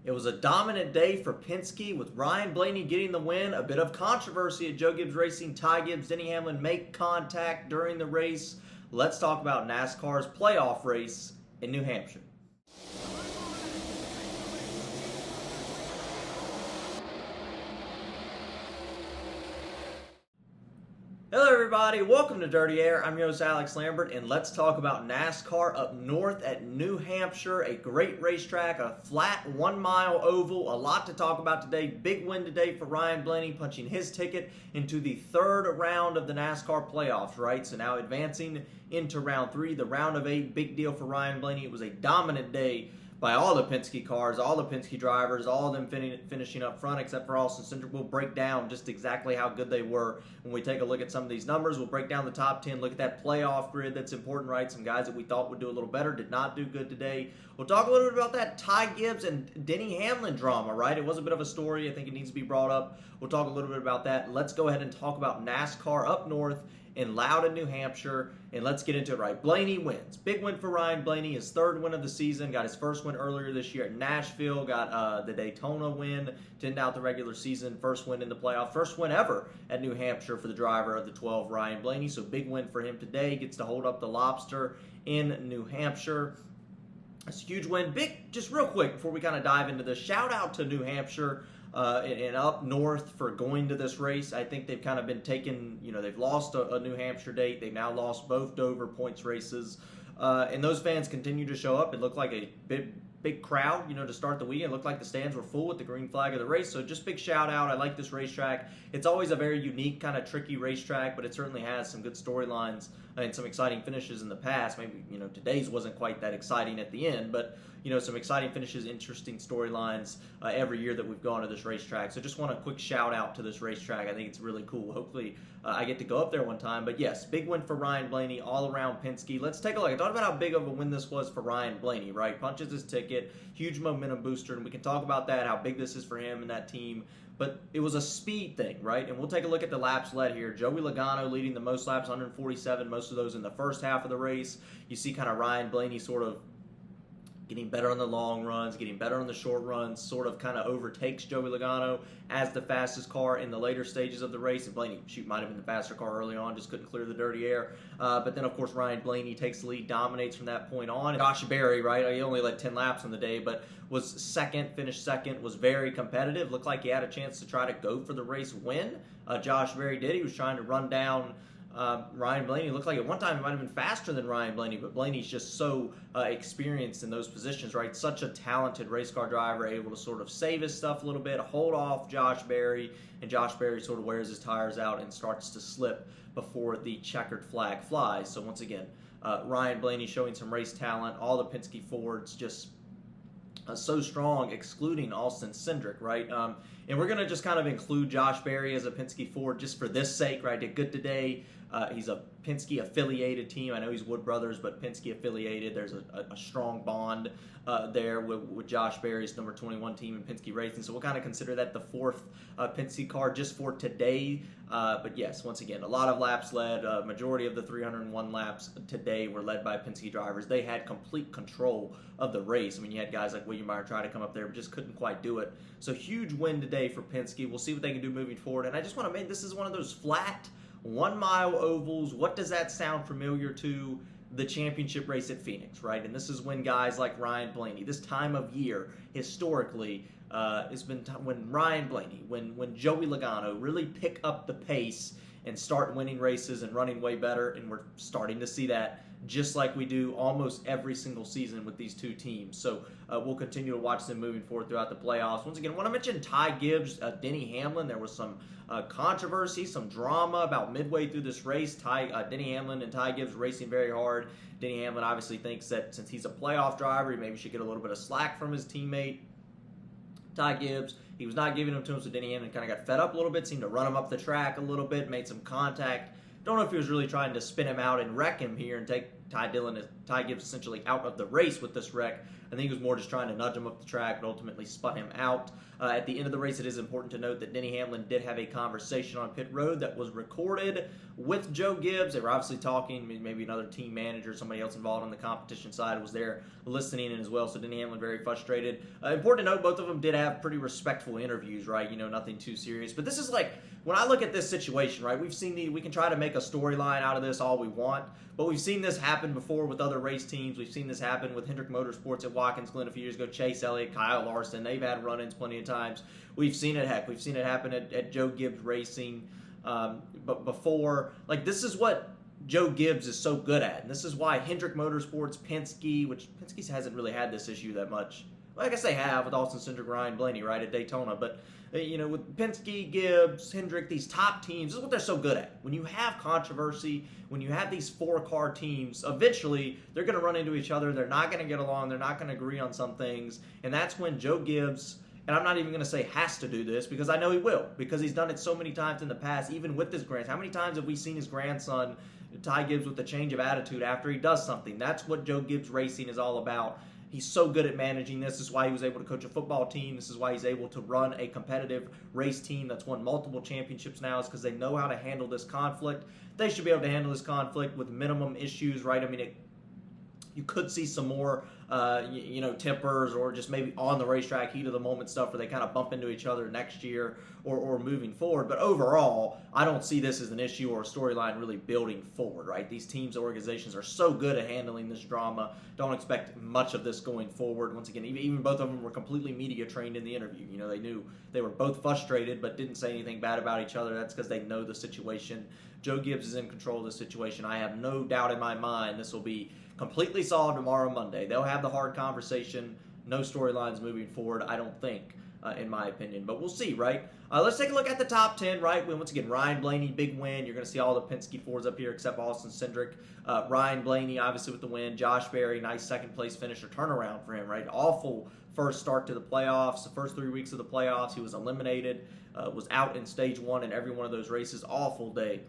It was a dominant day for Penske with Ryan Blaney getting the win. A bit of controversy at Joe Gibbs Racing. Ty Gibbs, Denny Hamlin make contact during the race. Let's talk about NASCAR's playoff race in New Hampshire. Hello everybody, welcome to Dirty Air. I'm your host Alex Lambert, and let's talk about NASCAR up north at New Hampshire. A great racetrack, a flat 1 mile oval, a lot to talk about today. Big win today for Ryan Blaney, punching his ticket into the third round of the NASCAR playoffs, right? So now advancing into round 3, the round of 8, big deal for Ryan Blaney. It was a dominant day by all the Penske cars, all the Penske drivers, all of them finishing up front except for Austin Cindric. We'll break down just exactly how good they were when we take a look at some of these numbers. We'll break down the top 10, look at that playoff grid that's important, right? Some guys that we thought would do a little better did not do good today. We'll talk a little bit about that Ty Gibbs and Denny Hamlin drama, right? It was a bit of a story. I think it needs to be brought up. We'll talk a little bit about that. Let's go ahead and talk about NASCAR up north in Loudon, New Hampshire, and let's get into it right. Blaney wins. Big win for Ryan Blaney, his third win of the season. Got his first win earlier this year at Nashville. Got the Daytona win to end out the regular season. First win in the playoff. First win ever at New Hampshire for the driver of the 12, Ryan Blaney. So big win for him today. Gets to hold up the Lobster in New Hampshire. It's a huge win. Just real quick before we kind of dive into this, shout out to New Hampshire and up north for going to this race. I think they've kind of been taken, they've lost a New Hampshire date. They've now lost both Dover points races. And those fans continue to show up. It looked like a big crowd, to start the weekend. It looked like the stands were full with the green flag of the race. So just big shout out. I like this racetrack. It's always a very unique, kind of tricky racetrack, but it certainly has some good storylines and some exciting finishes in the past. Maybe, today's wasn't quite that exciting at the end, but, some exciting finishes, interesting storylines every year that we've gone to this racetrack. So just want a quick shout out to this racetrack. I think it's really cool. Hopefully I get to go up there one time. But yes, big win for Ryan Blaney all around Penske. Let's take a look. I thought about how big of a win this was for Ryan Blaney, right? Punches his ticket, huge momentum booster, and we can talk about that, how big this is for him and that team. But it was a speed thing, right? And we'll take a look at the laps led here. Joey Logano leading the most laps, 147, most of those in the first half of the race. You see kind of Ryan Blaney sort of getting better on the long runs, getting better on the short runs, sort of kind of overtakes Joey Logano as the fastest car in the later stages of the race. And Blaney, might have been the faster car early on, just couldn't clear the dirty air. But then, of course, Ryan Blaney takes the lead, dominates from that point on. And Josh Berry, right, he only led 10 laps on the day, but was second, finished second, was very competitive. Looked like he had a chance to try to go for the race win. Josh Berry did. He was trying to run down Ryan Blaney. Looked like at one time he might have been faster than Ryan Blaney, but Blaney's just so experienced in those positions, right? Such a talented race car driver, able to sort of save his stuff a little bit, hold off Josh Berry, and Josh Berry sort of wears his tires out and starts to slip before the checkered flag flies. So once again, Ryan Blaney showing some race talent. All the Penske Fords just so strong, excluding Austin Cindric, right? And we're going to just kind of include Josh Berry as a Penske Ford just for this sake, right? Did good today. He's a Penske affiliated team. I know he's Wood Brothers, but Penske affiliated. There's a strong bond there with Josh Berry's number 21 team in Penske Racing. So we'll kind of consider that the fourth Penske car just for today. But yes, once again, a lot of laps led. Majority of the 301 laps today were led by Penske drivers. They had complete control of the race. I mean, you had guys like William Byron try to come up there, but just couldn't quite do it. So huge win today for Penske. We'll see what they can do moving forward. And I just want to make this is one of those flat 1 mile ovals. What does that sound familiar to? The championship race at Phoenix, right? And this is when guys like Ryan Blaney, this time of year, historically, has been when Ryan Blaney, when Joey Logano really pick up the pace and start winning races and running way better, and we're starting to see that just like we do almost every single season with these two teams. So we'll continue to watch them moving forward throughout the playoffs. Once again, I want to mention Ty Gibbs, Denny Hamlin. There was some controversy, some drama about midway through this race. Denny Hamlin and Ty Gibbs racing very hard. Denny Hamlin obviously thinks that since he's a playoff driver, he maybe should get a little bit of slack from his teammate Ty Gibbs. He was not giving them to him, so Denny Hamlin kind of got fed up a little bit, seemed to run him up the track a little bit, made some contact. Don't know if he was really trying to spin him out and wreck him here and take Ty Gibbs essentially out of the race with this wreck. I think he was more just trying to nudge him up the track, but ultimately spun him out. At the end of the race, it is important to note that Denny Hamlin did have a conversation on pit road that was recorded with Joe Gibbs. They were obviously talking. Maybe another team manager, somebody else involved on the competition side was there listening in as well. So Denny Hamlin very frustrated. Important to note, both of them did have pretty respectful interviews, right? Nothing too serious. But this is like, when I look at this situation, right, we can try to make a storyline out of this all we want, but we've seen this happen before with other race teams. We've seen this happen with Hampshire Motor Sports at Watkins Glen a few years ago. Chase Elliott, Kyle Larson, they've had run-ins plenty of times. We've seen it happen at Joe Gibbs Racing. But before, like, this is what Joe Gibbs is so good at, and this is why Hampshire Motor Sports, Penske, which Penske hasn't really had this issue that much. Well, I guess they have with Austin Cindric, Ryan Blaney, right, at Daytona, but with Penske, Gibbs, Hendrick, these top teams, this is what they're so good at. When you have controversy, when you have these four-car teams, eventually they're going to run into each other. They're not going to get along. They're not going to agree on some things. And that's when Joe Gibbs, and I'm not even going to say has to do this, because I know he will, because he's done it so many times in the past, even with his grandson. How many times have we seen his grandson, Ty Gibbs, with a change of attitude after he does something? That's what Joe Gibbs Racing is all about. He's so good at managing this. This is why he was able to coach a football team. This is why he's able to run a competitive race team that's won multiple championships now, is because they know how to handle this conflict. They should be able to handle this conflict with minimum issues, right? I mean, you could see some more, tempers, or just maybe on the racetrack, heat of the moment stuff where they kind of bump into each other next year or moving forward. But overall, I don't see this as an issue or a storyline really building forward, right? These teams, organizations are so good at handling this drama. Don't expect much of this going forward. Once again, even both of them were completely media trained in the interview. They knew they were both frustrated but didn't say anything bad about each other. That's because they know the situation. Joe Gibbs is in control of the situation. I have no doubt in my mind this will be completely solved tomorrow, Monday. They'll have the hard conversation. No storylines moving forward, I don't think, in my opinion. But we'll see, right? Let's take a look at the top 10, right? Once again, Ryan Blaney, big win. You're going to see all the Penske Fords up here except Austin Cindric. Ryan Blaney, obviously, with the win. Josh Berry, nice second-place finish or turnaround for him, right? Awful first start to the playoffs. The first 3 weeks of the playoffs, he was eliminated, was out in stage one in every one of those races. Awful day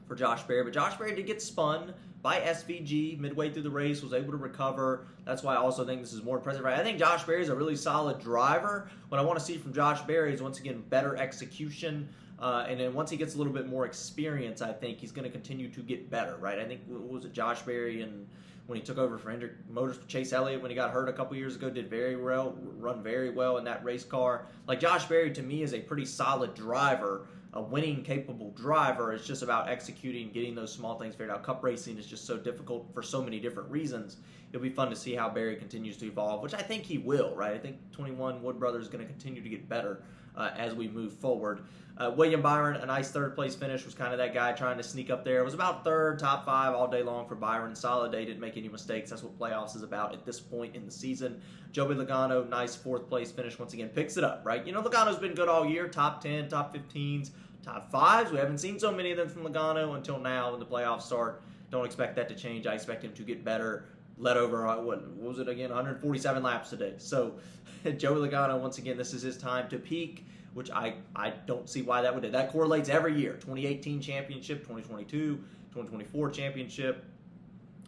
for Josh Berry. But Josh Berry did get spun by SVG midway through the race, was able to recover. That's why I also think this is more impressive. Right? I think Josh Berry is a really solid driver. What I want to see from Josh Berry is, once again, better execution. And then once he gets a little bit more experience, I think he's going to continue to get better, right? I think, what was it, Josh Berry, and when he took over for Hampshire Motor, Chase Elliott, when he got hurt a couple years ago, did very well, run very well in that race car. Like, Josh Berry, to me, is a pretty solid driver, a winning, capable driver. It's just about executing, getting those small things figured out. Cup racing is just so difficult for so many different reasons. It'll be fun to see how Berry continues to evolve, which I think he will, right? I think 21 Wood Brothers is going to continue to get better as we move forward. William Byron, a nice third-place finish, was kind of that guy trying to sneak up there. It was about third, top five all day long for Byron. Solid day, didn't make any mistakes. That's what playoffs is about at this point in the season. Joey Logano, nice fourth-place finish. Once again, picks it up, right? Logano's been good all year, top 10, top 15s, top 5s. We haven't seen so many of them from Logano until now when the playoffs start. Don't expect that to change. I expect him to get better. Led over, what was it again, 147 laps today. So Joey Logano, once again, this is his time to peak, which I don't see why that would do. That correlates every year. 2018 championship, 2022, 2024 championship.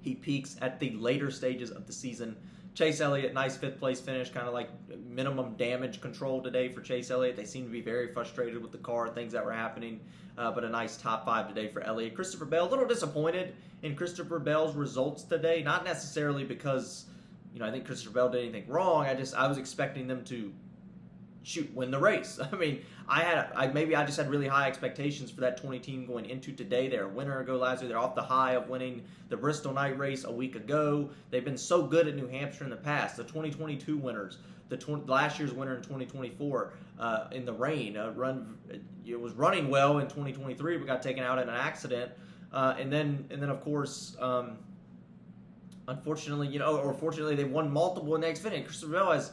He peaks at the later stages of the season. Chase Elliott, nice fifth-place finish, kind of like minimum damage control today for Chase Elliott. They seem to be very frustrated with the car, things that were happening, but a nice top 5 today for Elliott. Christopher Bell, a little disappointed in Christopher Bell's results today, not necessarily because, I think Christopher Bell did anything wrong. I was expecting them to win the race. I mean, I just had really high expectations for that 20 team going into today. They're a winner ago last year. They're off the high of winning the Bristol night race a week ago. They've been so good at New Hampshire in the past. The 2022 winners, last year's winner in 2024 in the rain. It was running well in 2023, but got taken out in an accident. And then of course, unfortunately, or fortunately, they won multiple in the Xfinity. Christopher Bell has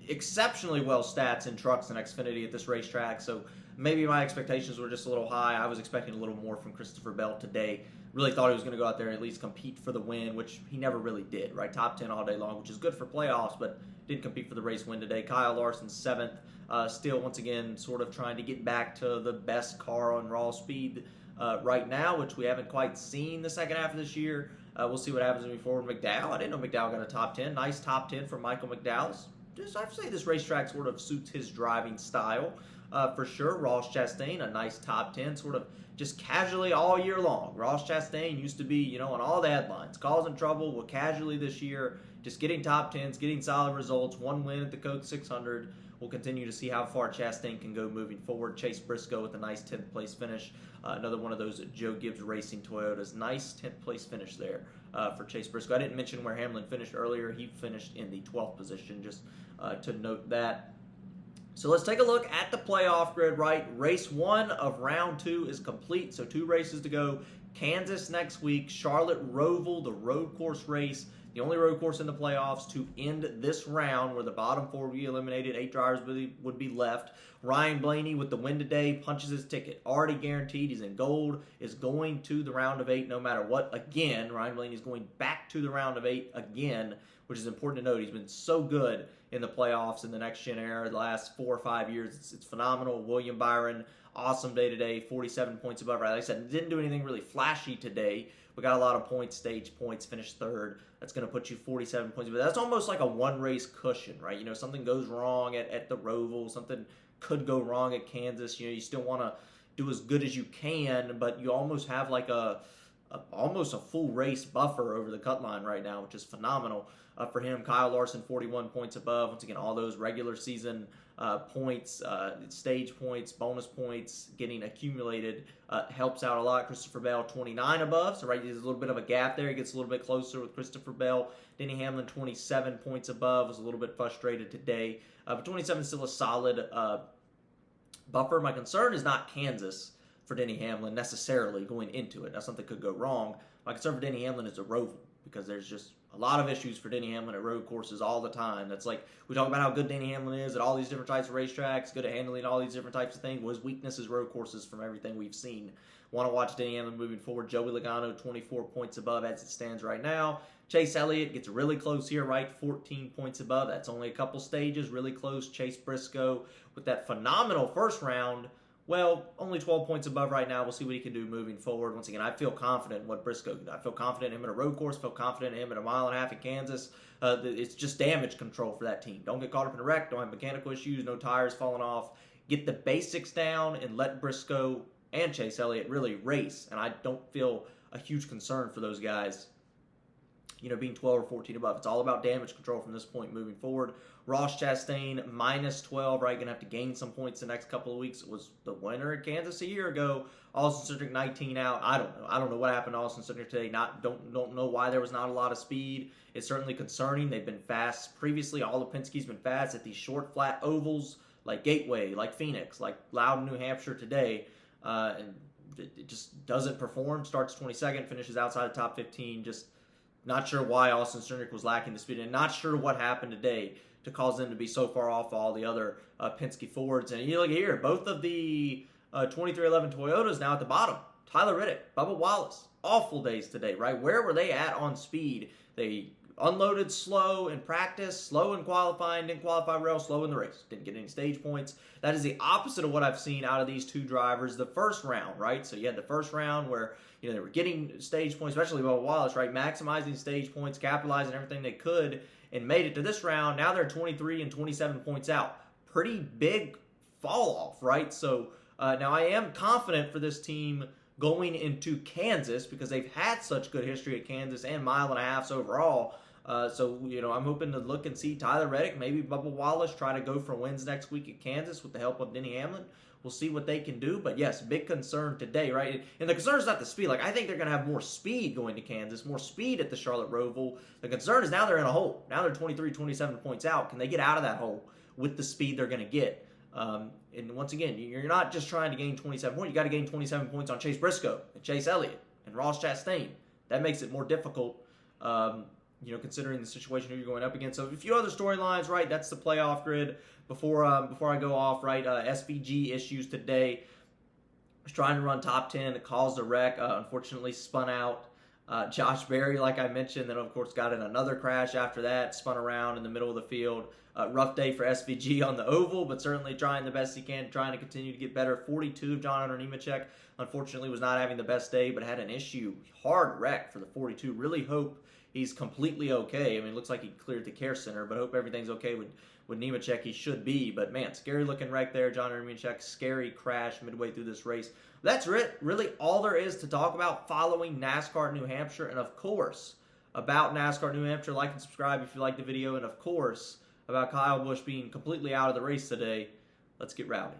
exceptionally well stats in trucks and Xfinity at this racetrack, so maybe my expectations were just a little high. I was expecting a little more from Christopher Bell today. Really thought he was going to go out there and at least compete for the win, which he never really did, right? Top 10 all day long, which is good for playoffs, but didn't compete for the race win today. Kyle Larson, 7th. Still, once again, sort of trying to get back to the best car on raw speed right now, which we haven't quite seen the second half of this year. We'll see what happens moving forward. McDowell, I didn't know McDowell got a top 10. Nice top 10 for Michael McDowell. I have to say this racetrack sort of suits his driving style for sure. Ross Chastain, a nice top 10, sort of just casually all year long. Ross Chastain used to be, on all the headlines, causing trouble. Well, casually this year, just getting top 10s, getting solid results, one win at the Coke 600. We'll continue to see how far Chastain can go moving forward. Chase Briscoe with a nice 10th place finish. Another one of those Joe Gibbs Racing Toyotas. Nice 10th place finish there for Chase Briscoe. I didn't mention where Hamlin finished earlier. He finished in the 12th position, just to note that. So let's take a look at the playoff grid, right? Race 1 of round 2 is complete, so 2 races to go. Kansas next week, Charlotte Roval, the road course race. The only road course in the playoffs to end this round where the bottom 4 would be eliminated, 8 drivers would be left. Ryan Blaney with the win today punches his ticket. Already guaranteed. He's in gold. Is going to the round of 8 no matter what. Again, Ryan Blaney is going back to the round of 8 again, which is important to note. He's been so good in the playoffs in the next gen era the last 4 or 5 years. It's phenomenal. William Byron, awesome day today. 47 points above. Right, like I said, didn't do anything really flashy today. We got a lot of points, stage points, finished 3rd. That's going to put you 47 points. But that's almost like a one-race cushion, right? Something goes wrong at the Roval. Something could go wrong at Kansas. You still want to do as good as you can, but you almost have like almost a full race buffer over the cut line right now, which is phenomenal for him. Kyle Larson, 41 points above. Once again, all those regular season points, stage points, bonus points getting accumulated helps out a lot. Christopher Bell, 29 above. So, right, there's a little bit of a gap there. He gets a little bit closer with Christopher Bell. Denny Hamlin, 27 points above. Was a little bit frustrated today. But 27 is still a solid buffer. My concern is not Kansas for Denny Hamlin necessarily going into it. Now, something could go wrong. My concern for Denny Hamlin is the Roval, because there's just a lot of issues for Denny Hamlin at road courses all the time. That's like, we talk about how good Denny Hamlin is at all these different types of racetracks, good at handling all these different types of things. Well, his weakness is road courses from everything we've seen. Want to watch Denny Hamlin moving forward. Joey Logano, 24 points above as it stands right now. Chase Elliott gets really close here, right? 14 points above. That's only a couple stages, really close. Chase Briscoe with that phenomenal first round. Well, only 12 points above right now. We'll see what he can do moving forward. Once again, I feel confident in what Briscoe can do. I feel confident in him at a road course. Feel confident in him at a mile and a half in Kansas. It's just damage control for that team. Don't get caught up in a wreck. Don't have mechanical issues. No tires falling off. Get the basics down and let Briscoe and Chase Elliott really race. And I don't feel a huge concern for those guys, being 12 or 14 above. It's all about damage control from this point moving forward. Ross Chastain, minus 12, right? Going to have to gain some points the next couple of weeks. It was the winner at Kansas a year ago. Austin Cindric, 19 out. I don't know. I don't know what happened to Austin Cindric today. Don't know why there was not a lot of speed. It's certainly concerning. They've been fast previously. All the Penske's been fast at these short, flat ovals like Gateway, like Phoenix, like Loudon, New Hampshire today. And it just doesn't perform. Starts 22nd, finishes outside the top 15. Just not sure why Austin Cindric was lacking the speed, and not sure what happened today to cause them to be so far off all the other Penske Fords. And you look here, both of the 2311 Toyotas now at the bottom. Tyler Reddick, Bubba Wallace, awful days today, right? Where were they at on speed? They unloaded slow in practice, slow in qualifying, didn't qualify real, slow in the race. Didn't get any stage points. That is the opposite of what I've seen out of these two drivers the first round, right? So you had the first round where they were getting stage points, especially Bubba Wallace, right? Maximizing stage points, capitalizing everything they could, and made it to this round. Now they're 23 and 27 points out. Pretty big fall off, right? So now I am confident for this team going into Kansas because they've had such good history at Kansas and mile and a halfs overall. So I'm hoping to look and see Tyler Reddick, maybe Bubba Wallace try to go for wins next week at Kansas with the help of Denny Hamlin. We'll see what they can do. But yes, big concern today, right? And the concern is not the speed. Like, I think they're going to have more speed going to Kansas, more speed at the Charlotte Roval. The concern is now they're in a hole. Now they're 23, 27 points out. Can they get out of that hole with the speed they're going to get? And once again, you're not just trying to gain 27 points. You got to gain 27 points on Chase Briscoe and Chase Elliott and Ross Chastain. That makes it more difficult, considering the situation who you're going up against. So a few other storylines, right? That's the playoff grid. Before I go off, right? SVG issues today. Was trying to run top 10. It caused a wreck. Unfortunately, spun out. Josh Berry, like I mentioned, then of course got in another crash after that, spun around in the middle of the field. Rough day for SVG on the oval, but certainly trying the best he can, trying to continue to get better. 42 of John Hunter Nemechek, unfortunately, was not having the best day, but had an issue. Hard wreck for the 42. Really hope he's completely okay. I mean, it looks like he cleared the care center, but hope everything's okay with Nemechek. He should be, but man, scary looking wreck there. John Hunter Nemechek, scary crash midway through this race. That's really all there is to talk about following NASCAR New Hampshire, and of course, about NASCAR New Hampshire, like and subscribe if you like the video, and of course, about Kyle Busch being completely out of the race today. Let's get rowdy.